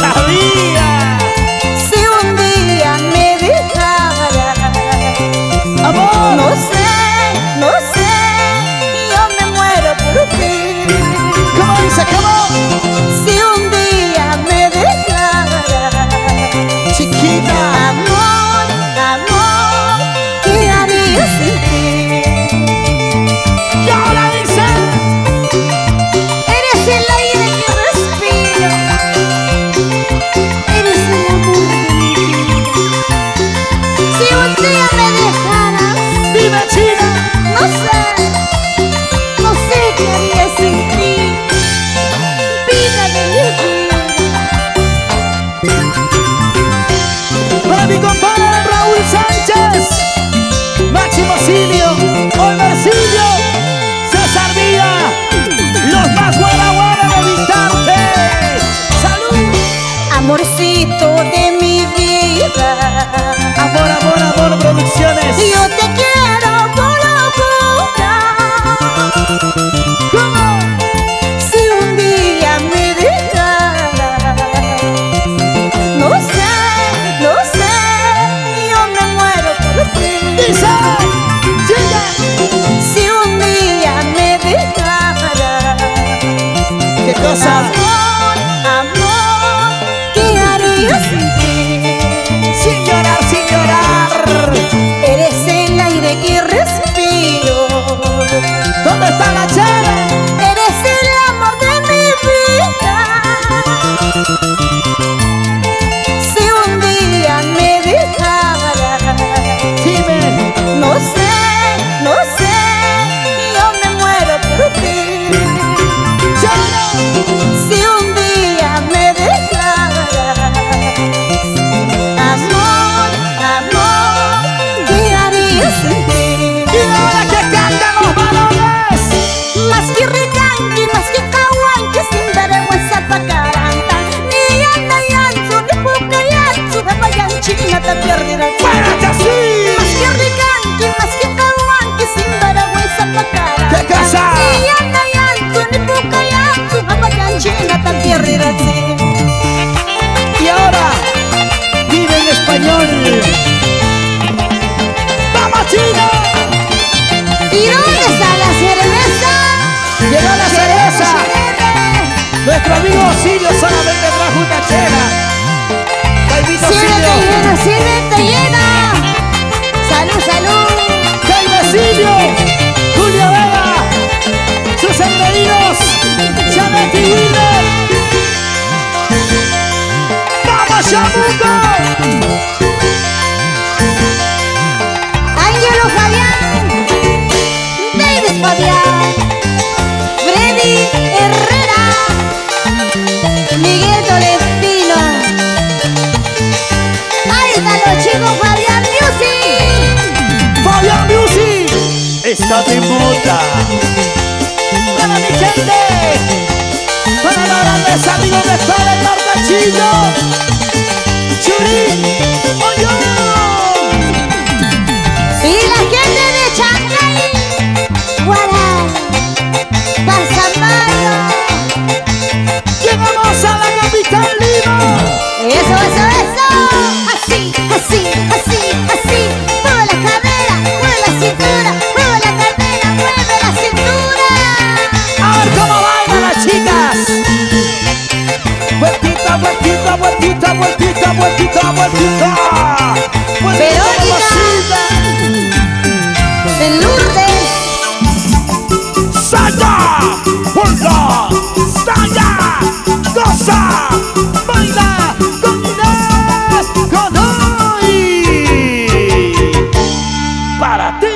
sabía. Si un día me dejaras, Amor, no sé, no sé, yo me muero por ti. ¿cómo dice? ¿Cómo? Si un día me dejaras, Chiquita. amor, amor, ¿qué haría sin ti? Y ahora dice. Eres el aire que respiro, eres el amor de mi vida. Si un día me dejaras, Viva China. no sé, no sé qué haría sin ti. Vida de mi vida. Para mi compadre Raúl Sánchez, Máximo Silio, Olmercillo, César Villa, los más guara de Vitarte. ¡Salud! Amorcito de mi vida, Amor, amor, amor, producciones. yo te quiero con locura. ¿Cómo? Si un día me dejaras, no sé, no sé, yo me muero por ti. Dice, chica. Si un día me dejaras, ¿Qué cosa? amor, amor, ¿qué haría sin ti? Sin llorar, sin llorar. Eres el aire que respiro, ¿Dónde está la chera? eres el amor de mi vida. Si un día me dejaras, Dime. no sé, no sé, yo me muero por ti. Llora. Si un día me dejaras, amor, amor, ¿qué haría sin ti? Y ahora que cantan los varones. Más que ricanqui, más que kawanqui, sin vergüenza pa' caranta. Ni anda yanzu, ni puca yanzu, vayan china te perderás. ¡Párate así! Más que ricanqui, más que kawanqui, sin vergüenza pa' caranta. ¿Qué cosa? Ni anda yanzu, ni puca yanzu, vayan china te perderás. Y ahora vive en español. ¡Vamos, China! ¿Y dónde está la cerveza? Llegó la cerveza. Nuestro amigo Silio solamente trajo una chela. Jaimito Sírvete Silio. llena, sírvete llena. Salud, salud. Jaime Silio. Julio Vega. Sus engreídos. Chanet y Wilmer. ¡Vamos, Chamuco! Ángelo Fabián, David Fabián, Freddy Herrera, Miguel Tolentino. Ahí están los chicos Fabián Music. Fabián Music. Está de moda. Para mi gente. Para los grandes amigos de todo el norte chino. Churín. Oyo. Y la gente de Chancay, Guarán, Pasamano. Llegamos a la capital Lima. Eso, eso, eso. Así, así, así, así. Mueve la cadera, mueve la cintura, mueve la cadera, mueve la cintura. A ver cómo bailan las chicas. Vueltita, vueltita, vueltita, vueltita, vueltita, vueltita. Verónica. En Lourdes. ¡Saya! ¡Hola! ¡Saya! ¡Goza! ¡Baila! ¡Con Inés! ¡Con hoy! ¡Para ti!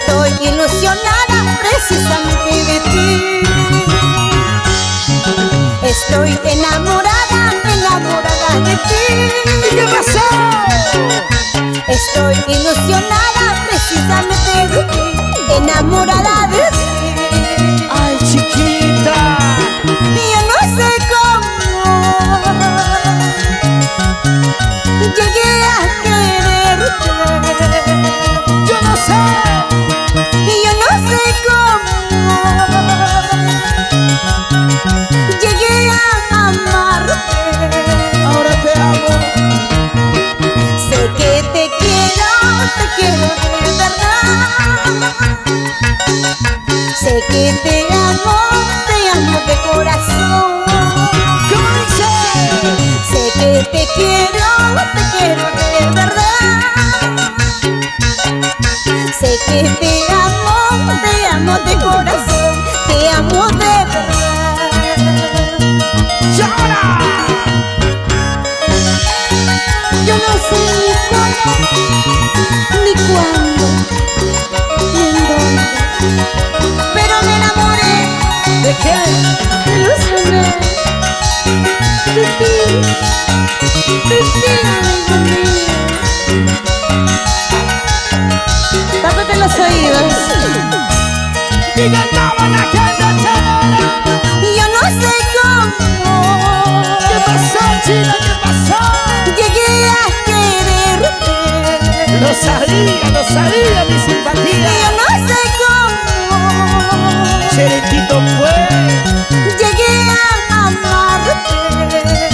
Estoy ilusionada precisamente de ti. Estoy enamorada, enamorada de ti. ¿Y qué pasó? Estoy ilusionada precisamente de ti, enamorada de ti. Ay, chiquita, Y yo no sé cómo llegué a quererte. yo no sé. Y yo no sé cómo llegué a amarte. Ahora te amo. Sé que te quiero de verdad. Sé que te amo de corazón. ¿Cómo dice? Sé que te quiero de verdad. Sé que te amo de corazón. Te amo de verdad. ¡Llora! Yo no sé ni cómo, ni cuándo, ni en dónde, pero me enamoré, ¿De qué? me ilusioné de ti, amigo mío. Tápate los oídos. Y cantaban la gente chelera. Y yo no sé cómo ¿Qué pasó, China? ¿Qué pasó? llegué a quererte. Lo sabía, mi Y simpatía. yo no sé cómo Cherequito fue. llegué a amarte.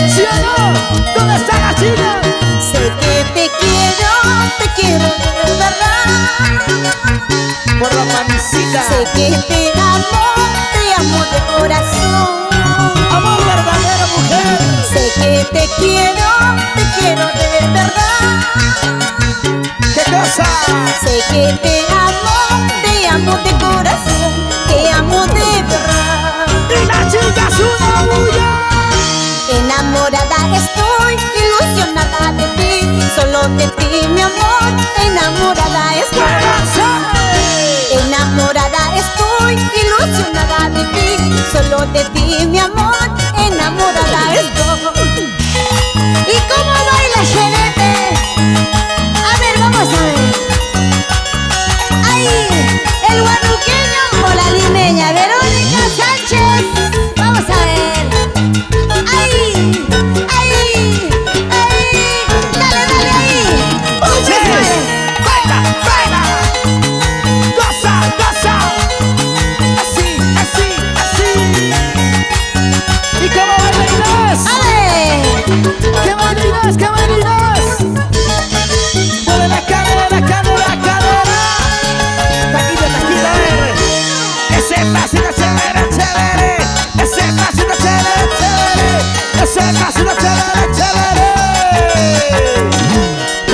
¿Sí o no? ¿Dónde está la China? Sé que te quiero de verdad. Por la pancita. Sé que te amo de corazón. Amor verdadero, mujer. Sé que te quiero de verdad. ¿Qué cosa? Sé que te amo de corazón. Te amo de verdad. Y la chica es una bulla. Enamorada estoy, ilusionada de ti, solo de ti, mi amor. Enamorada estoy. Enamorada estoy, ilusionada de ti, solo de ti, mi amor. Enamorada estoy. ¿Y cómo baila Xenete? A ver, vamos a ver. ¡Ay! El guarruqueño o la limeña, Verónica Sánchez. Vamos a ver. ¡Ay! ¡Ay! ¡Ay! ¡Dale ahí! Oye, baila, baila. Goza, goza. Así, así, así. ¿Y cómo baila Inés? ¡A ver! ¿Qué baila Inés? ¿Qué baila Inés? Mueve la cadera, la cadera, la cadera. Taquilla, taquilla, a ver. Ese pasito chévere, chévere. Ese pasito chévere, chévere. Ese pasito chévere, chévere.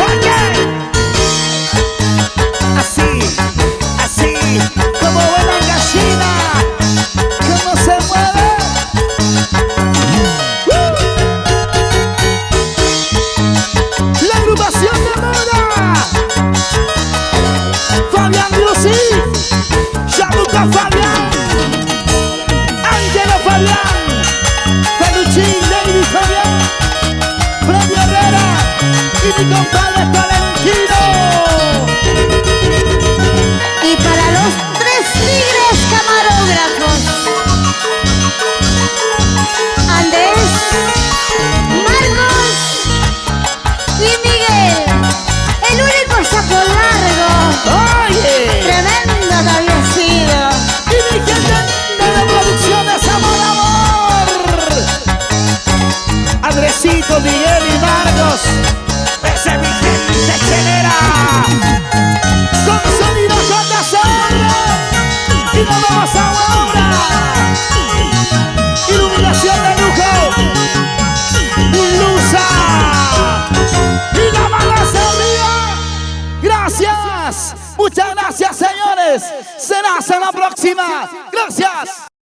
Oye. Así, así, como buena gallina. ¿Cómo se mueve? La agrupación de moda. Fabián Lucy, Chaluca Fabián, Ángelo Fabián, Peluchín David Fabián, Freddy Herrera y mi compadre Tolentino. Y para los 3 tigres camarógrafos, Andrés, Marcos y Miguel, el único sapo largo. Oye, Tremendo que había sido. y mi gente de la producción de Sabor Amor, Andresito, Miguel y Marcos. Ese es mi gente chelera, con sonido con desorden. Y nos vamos ahora. Iluminación de lujo, Luza y la balanza arriba. Gracias, muchas gracias, señores. Será hasta la próxima. Gracias.